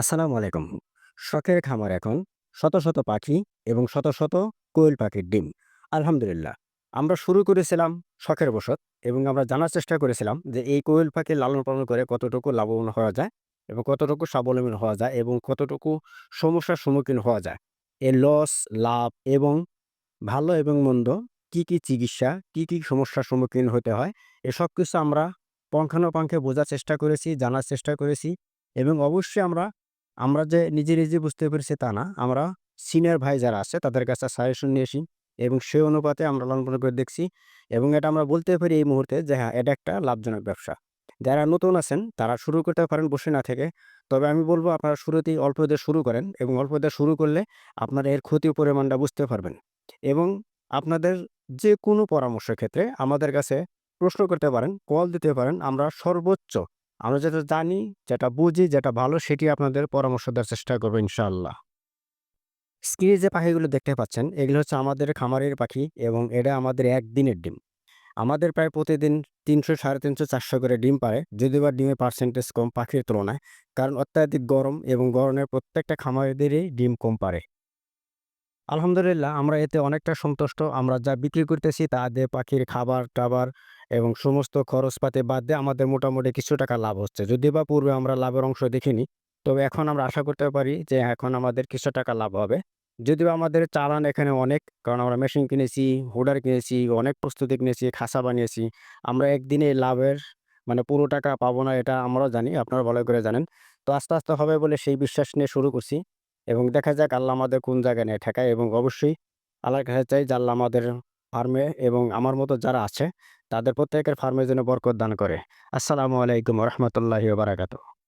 আসসালামু আলাইকুম। শখের খামার এখন শত, শত পাখি এবং শত, শত কোয়েল পাখির ডিম। আলহামদুলিল্লাহ। আমরা শুরু করেছিলাম শখের বশত এবং আমরা জানার চেষ্টা করেছিলাম যে এই কোয়েল পাখি লালন-পালন করে কতটুকু লাভবান হওয়া যায় এবং কতটুকু স্বাবলম্বী হওয়া যায় এবং কতটুকু সমস্যার সম্মুখীন হওয়া যায়। এর লস, লাভ এবং ভালো এবং মন্দ কি চিকিৎসা, কি সমস্যার সম্মুখীন হতে হয়, এ সবকিছু আমরা পুঙ্খানুপুঙ্খে বোঝার চেষ্টা করেছি, জানার চেষ্টা করেছি এবং অবশ্যই আমরা যে নিজে বুঝতে পেরেছি তা না। আমরা সিনিয়র ভাই যারা আছে তাদের কাছে সাজেশন নিয়েছি এবং সেই অনুপাতে আমরা লালন-পালন করে দেখছি এবং এটা আমরা বলতে পারি এই মুহূর্তে যে হ্যাঁ, এটা একটা লাভজনক ব্যবসা। যারা নতুন আছেন তারা শুরু করতে পারেন বসে না থেকে। তবে আমি বলব আপনারা শুরুতেই অল্প দিয়ে শুরু করেন এবং অল্প দিয়ে শুরু করলে আপনারা এর ক্ষতির পরিমাণটা বুঝতে পারবেন। এবং আপনাদের যেকোনো পরামর্শের ক্ষেত্রে আমাদের কাছে প্রশ্ন করতে পারেন, কল দিতে পারেন। আমরা সর্বোচ্চ আমরা যেটা জানি, যেটা বুঝি, যেটা ভালো সেটি আপনাদের পরামর্শ দেওয়ার চেষ্টা করব ইনশাআল্লাহ। স্ক্রিনে যে পাখিগুলো দেখতে পাচ্ছেন এগুলো হচ্ছে আমাদের খামারের পাখি এবং এটা আমাদের একদিনের ডিম। আমাদের প্রায় প্রতিদিন ৩০০, ৩৫০, ৪০০ করে ডিম পাড়ে। যদিও বা ডিমের পার্সেন্টেজ কম পাখির তুলনায়। কারণ অত্যাধিক গরম এবং গরমে প্রত্যেকটা খামারিদেরই ডিম কম পাড়ে। আলহামদুলিল্লাহ আমরা এতে অনেকটা সন্তুষ্ট। আমরা যা বিক্রি করতেছি তা দিয়ে পাখির খাবার-টাবার এবং সমস্ত খরচপাতি বাদ দিয়ে আমাদের মোটামুটি কিছু টাকা লাভ হচ্ছে। যদিও বা পূর্বে আমরা লাভের অংশ দেখিনি। তবে এখন আমরা আশা করতে পারি যে এখন আমাদের কিছু টাকা লাভ হবে। যদিও আমাদের চালান এখানে অনেক, কারণ আমরা মেশিন কিনেছি, হুডার কিনেছি, অনেক প্রস্তুতি কিনেছি, খাঁচা বানিয়েছি। আমরা একদিনে লাভের মানে পুরো টাকা পাবো না এটা আমরাও জানি, আপনারা ভালো করে জানেন। তো আস্তে হবে বলে সেই বিশ্বাস নিয়ে শুরু করছি। এবং দেখা যাক আল্লাহ আমাদের কোন জায়গায় নিয়ে ঠেকায় এবং অবশ্যই আল্লাহর কাছে চাই যে আল্লাহ আমাদের ফার্মে এবং আমার মতো যারা আছে তাদের প্রত্যেকের ফার্মে যেন বরকত দান করে। আসসালামু আলাইকুম ওয়া রাহমাতুল্লাহি ওয়া বারাকাতুহু।